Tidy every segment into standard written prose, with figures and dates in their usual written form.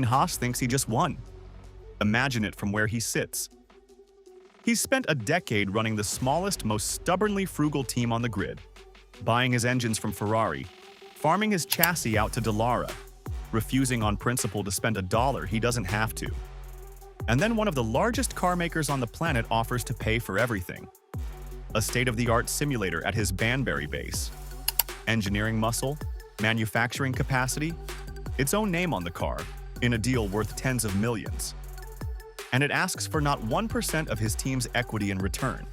Haas thinks he just won. Imagine it from where he sits. He's spent a decade running the smallest, most stubbornly frugal team on the grid, buying his engines from Ferrari, farming his chassis out to Dallara, refusing on principle to spend $1 he doesn't have to. And then one of the largest car makers on the planet offers to pay for everything. A state-of-the-art simulator at his Banbury base. Engineering muscle, manufacturing capacity, its own name on the car, in a deal worth tens of millions. And it asks for not 1% of his team's equity in return.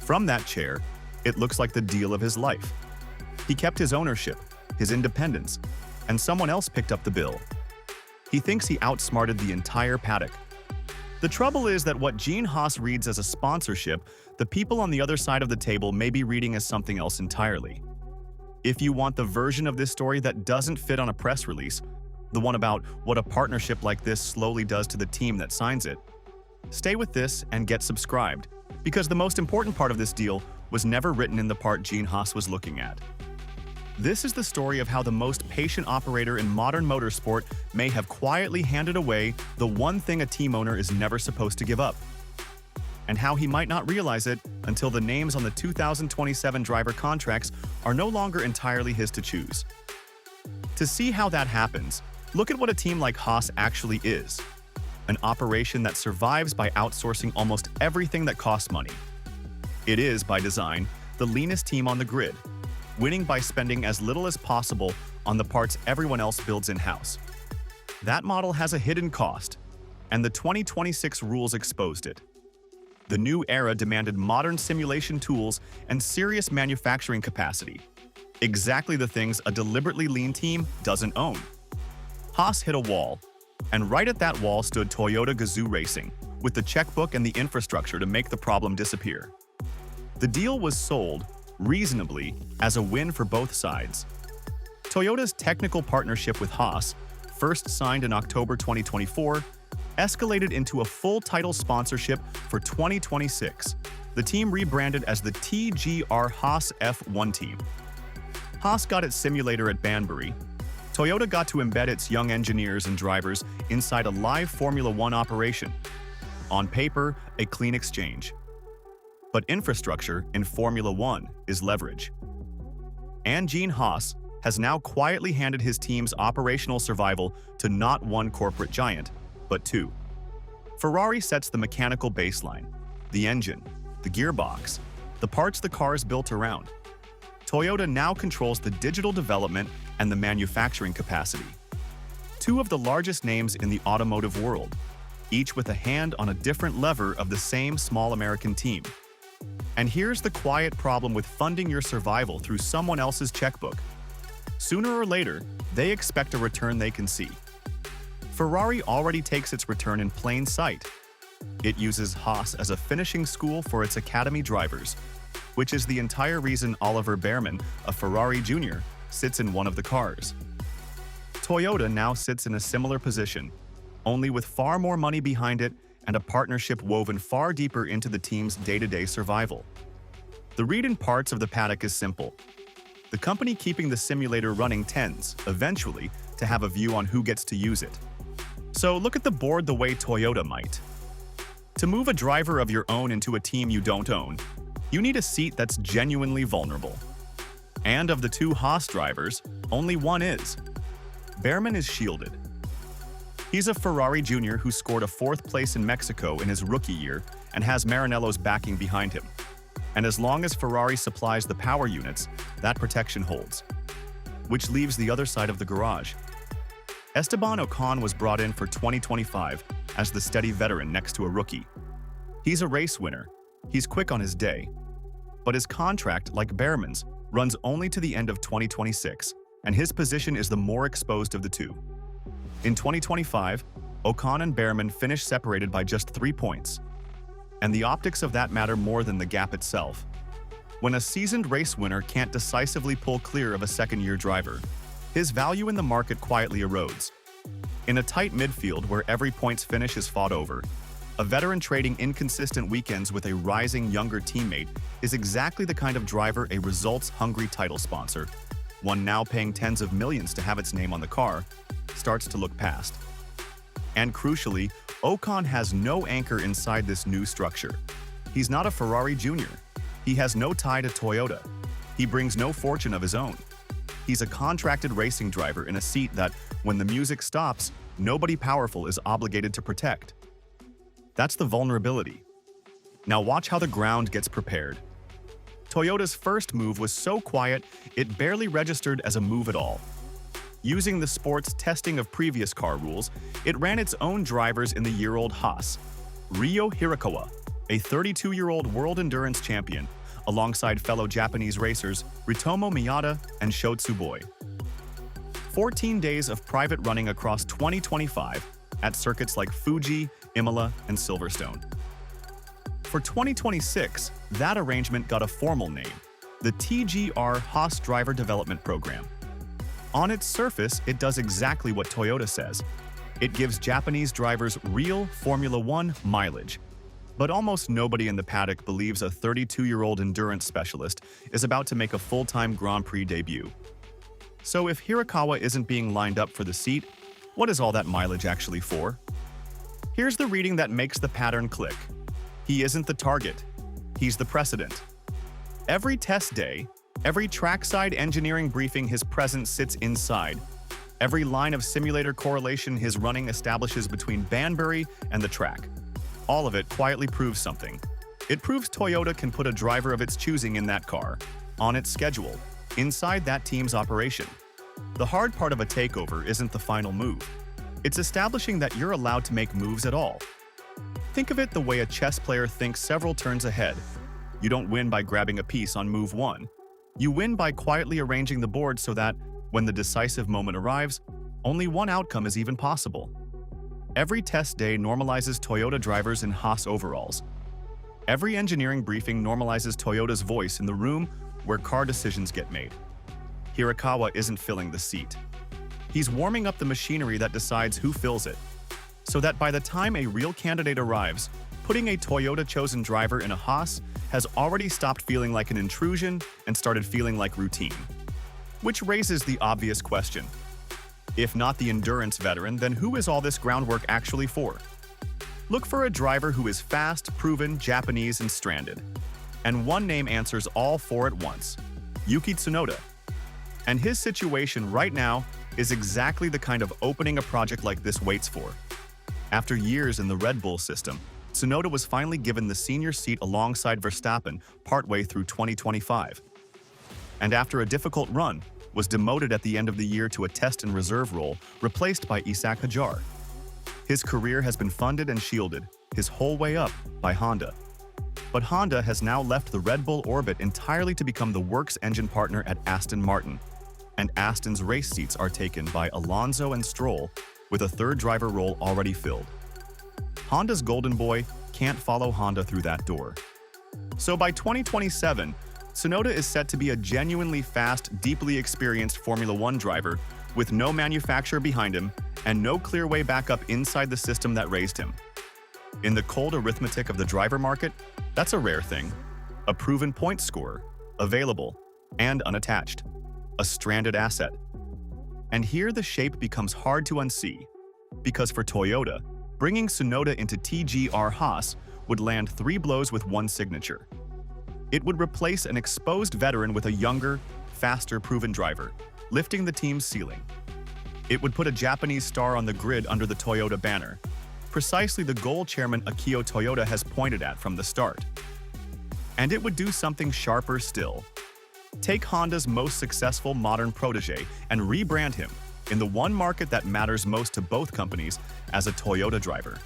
From that chair, it looks like the deal of his life. He kept his ownership, his independence, and someone else picked up the bill. He thinks he outsmarted the entire paddock. The trouble is that what Gene Haas reads as a sponsorship, the people on the other side of the table may be reading as something else entirely. If you want the version of this story that doesn't fit on a press release, the one about what a partnership like this slowly does to the team that signs it, stay with this and get subscribed, because the most important part of this deal was never written in the part Gene Haas was looking at. This is the story of how the most patient operator in modern motorsport may have quietly handed away the one thing a team owner is never supposed to give up, and how he might not realize it until the names on the 2027 driver contracts are no longer entirely his to choose. To see how that happens, look at what a team like Haas actually is: an operation that survives by outsourcing almost everything that costs money. It is, by design, the leanest team on the grid, winning by spending as little as possible on the parts everyone else builds in-house. That model has a hidden cost, and the 2026 rules exposed it. The new era demanded modern simulation tools and serious manufacturing capacity, exactly the things a deliberately lean team doesn't own. Haas hit a wall, and right at that wall stood Toyota Gazoo Racing, with the checkbook and the infrastructure to make the problem disappear. The deal was sold, reasonably, as a win for both sides. Toyota's technical partnership with Haas, first signed in October 2024, escalated into a full title sponsorship for 2026. The team rebranded as the TGR Haas F1 team. Haas got its simulator at Banbury. Toyota got to embed its young engineers and drivers inside a live Formula One operation. On paper, a clean exchange. But infrastructure in Formula One is leverage. And Gene Haas has now quietly handed his team's operational survival to not one corporate giant, but two. Ferrari sets the mechanical baseline, the engine, the gearbox, the parts the car is built around. Toyota now controls the digital development and the manufacturing capacity. Two of the largest names in the automotive world, each with a hand on a different lever of the same small American team. And here's the quiet problem with funding your survival through someone else's checkbook. Sooner or later, they expect a return they can see. Ferrari already takes its return in plain sight. It uses Haas as a finishing school for its academy drivers, which is the entire reason Oliver Behrman, a Ferrari Jr., sits in one of the cars. Toyota now sits in a similar position, only with far more money behind it and a partnership woven far deeper into the team's day-to-day survival. The read in parts of the paddock is simple. The company keeping the simulator running tends, eventually, to have a view on who gets to use it. So look at the board the way Toyota might. To move a driver of your own into a team you don't own, you need a seat that's genuinely vulnerable. And of the two Haas drivers, only one is. Behrman is shielded. He's a Ferrari Jr. who scored a 4th place in Mexico in his rookie year and has Maranello's backing behind him. And as long as Ferrari supplies the power units, that protection holds. Which leaves the other side of the garage. Esteban Ocon was brought in for 2025 as the steady veteran next to a rookie. He's a race winner. He's quick on his day. But his contract, like Behrman's, runs only to the end of 2026, and his position is the more exposed of the two. In 2025, Ocon and Behrman finished separated by just 3 points. And the optics of that matter more than the gap itself. When a seasoned race winner can't decisively pull clear of a second-year driver, his value in the market quietly erodes. In a tight midfield where every points finish is fought over, a veteran trading inconsistent weekends with a rising younger teammate is exactly the kind of driver a results-hungry title sponsor, one now paying tens of millions to have its name on the car, starts to look past. And crucially, Ocon has no anchor inside this new structure. He's not a Ferrari Jr. He has no tie to Toyota. He brings no fortune of his own. He's a contracted racing driver in a seat that, when the music stops, nobody powerful is obligated to protect. That's the vulnerability. Now watch how the ground gets prepared. Toyota's first move was so quiet, it barely registered as a move at all. Using the sport's testing of previous car rules, it ran its own drivers in the year-old Haas, Ryo Hirakawa, a 32-year-old world endurance champion, alongside fellow Japanese racers Ritomo Miyata and Sho Tsuboi. 14 days of private running across 2025 at circuits like Fuji, Imola, and Silverstone. For 2026, that arrangement got a formal name, the TGR Haas Driver Development Program. On its surface, it does exactly what Toyota says. It gives Japanese drivers real Formula One mileage. But almost nobody in the paddock believes a 32-year-old endurance specialist is about to make a full-time Grand Prix debut. So if Hirakawa isn't being lined up for the seat, what is all that mileage actually for? Here's the reading that makes the pattern click. He isn't the target. He's the precedent. Every test day, every trackside engineering briefing his presence sits inside. Every line of simulator correlation his running establishes between Banbury and the track. All of it quietly proves something. It proves Toyota can put a driver of its choosing in that car, on its schedule, inside that team's operation. The hard part of a takeover isn't the final move. It's establishing that you're allowed to make moves at all. Think of it the way a chess player thinks several turns ahead. You don't win by grabbing a piece on move 1. You win by quietly arranging the board so that, when the decisive moment arrives, only one outcome is even possible. Every test day normalizes Toyota drivers in Haas overalls. Every engineering briefing normalizes Toyota's voice in the room where car decisions get made. Hirakawa isn't filling the seat. He's warming up the machinery that decides who fills it, so that by the time a real candidate arrives, putting a Toyota-chosen driver in a Haas has already stopped feeling like an intrusion and started feeling like routine. Which raises the obvious question. If not the endurance veteran, then who is all this groundwork actually for? Look for a driver who is fast, proven, Japanese, and stranded. And one name answers all four at once: Yuki Tsunoda. And his situation right now is exactly the kind of opening a project like this waits for. After years in the Red Bull system, Tsunoda was finally given the senior seat alongside Verstappen partway through 2025. And after a difficult run, was demoted at the end of the year to a test and reserve role, replaced by Isak Hajar. His career has been funded and shielded, his whole way up, by Honda. But Honda has now left the Red Bull orbit entirely to become the works engine partner at Aston Martin, and Aston's race seats are taken by Alonso and Stroll, with a third driver role already filled. Honda's golden boy can't follow Honda through that door. So by 2027, Tsunoda is set to be a genuinely fast, deeply experienced Formula One driver with no manufacturer behind him and no clear way back up inside the system that raised him. In the cold arithmetic of the driver market, that's a rare thing. A proven point scorer, available, and unattached. A stranded asset. And here the shape becomes hard to unsee, because for Toyota, bringing Tsunoda into TGR Haas would land 3 blows with one signature. It would replace an exposed veteran with a younger, faster proven driver, lifting the team's ceiling. It would put a Japanese star on the grid under the Toyota banner, precisely the goal chairman Akio Toyoda has pointed at from the start. And it would do something sharper still. Take Honda's most successful modern protege and rebrand him in the one market that matters most to both companies as a Toyota driver.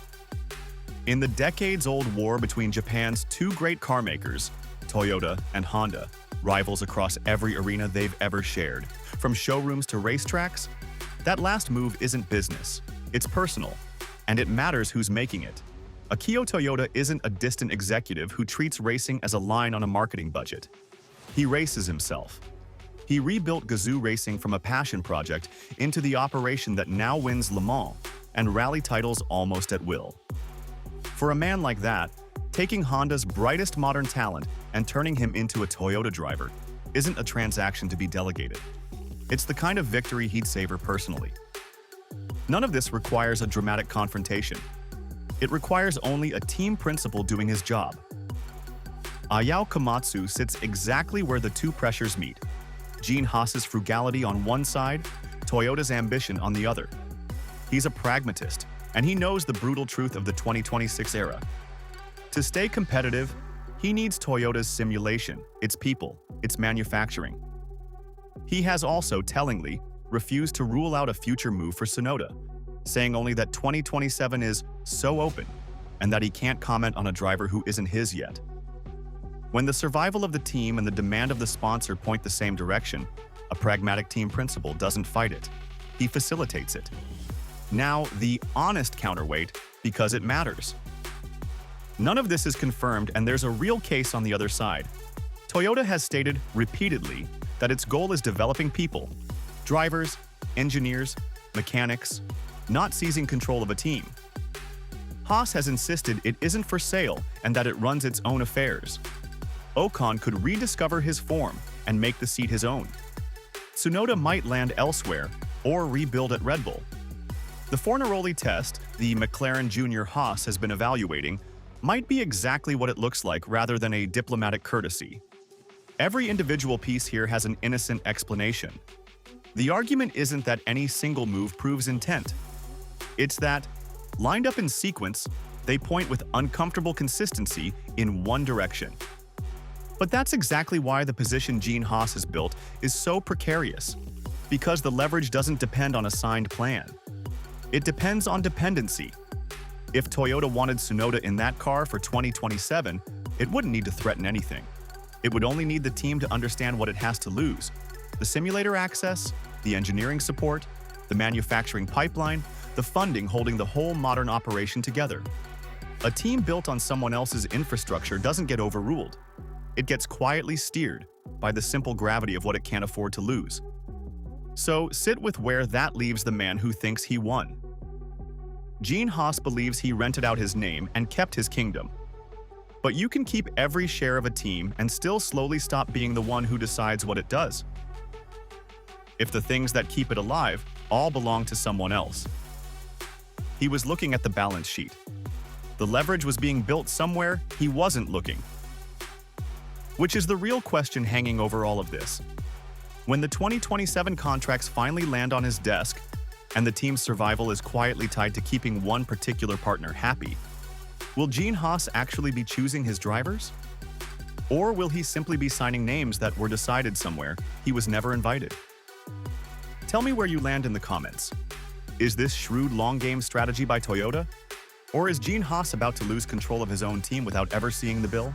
In the decades-old war between Japan's two great car makers, Toyota and Honda, rivals across every arena they've ever shared, from showrooms to racetracks, that last move isn't business, it's personal, and it matters who's making it. Akio Toyoda isn't a distant executive who treats racing as a line on a marketing budget. He races himself. He rebuilt Gazoo Racing from a passion project into the operation that now wins Le Mans and rally titles almost at will. For a man like that, taking Honda's brightest modern talent and turning him into a Toyota driver isn't a transaction to be delegated. It's the kind of victory he'd savor personally. None of this requires a dramatic confrontation. It requires only a team principal doing his job. Ayao Komatsu sits exactly where the two pressures meet. Gene Haas's frugality on one side, Toyota's ambition on the other. He's a pragmatist, and he knows the brutal truth of the 2026 era. To stay competitive, he needs Toyota's simulation, its people, its manufacturing. He has also, tellingly, refused to rule out a future move for Tsunoda, saying only that 2027 is so open and that he can't comment on a driver who isn't his yet. When the survival of the team and the demand of the sponsor point the same direction, a pragmatic team principal doesn't fight it. He facilitates it. Now, the honest counterweight, because it matters. None of this is confirmed, and there's a real case on the other side. Toyota has stated repeatedly that its goal is developing people, drivers, engineers, mechanics, not seizing control of a team. Haas has insisted it isn't for sale and that it runs its own affairs. Ocon could rediscover his form and make the seat his own. Tsunoda might land elsewhere or rebuild at Red Bull. The Fornaroli test the McLaren Junior Haas has been evaluating might be exactly what it looks like rather than a diplomatic courtesy. Every individual piece here has an innocent explanation. The argument isn't that any single move proves intent. It's that, lined up in sequence, they point with uncomfortable consistency in one direction. But that's exactly why the position Gene Haas has built is so precarious, because the leverage doesn't depend on a signed plan. It depends on dependency. If Toyota wanted Tsunoda in that car for 2027, it wouldn't need to threaten anything. It would only need the team to understand what it has to lose: the simulator access, the engineering support, the manufacturing pipeline, the funding holding the whole modern operation together. A team built on someone else's infrastructure doesn't get overruled. It gets quietly steered by the simple gravity of what it can't afford to lose. So sit with where that leaves the man who thinks he won. Gene Haas believes he rented out his name and kept his kingdom. But you can keep every share of a team and still slowly stop being the one who decides what it does. If the things that keep it alive all belong to someone else. He was looking at the balance sheet. The leverage was being built somewhere he wasn't looking. Which is the real question hanging over all of this. When the 2027 contracts finally land on his desk, and the team's survival is quietly tied to keeping one particular partner happy, will Gene Haas actually be choosing his drivers? Or will he simply be signing names that were decided somewhere he was never invited? Tell me where you land in the comments. Is this shrewd long-game strategy by Toyota? Or is Gene Haas about to lose control of his own team without ever seeing the bill?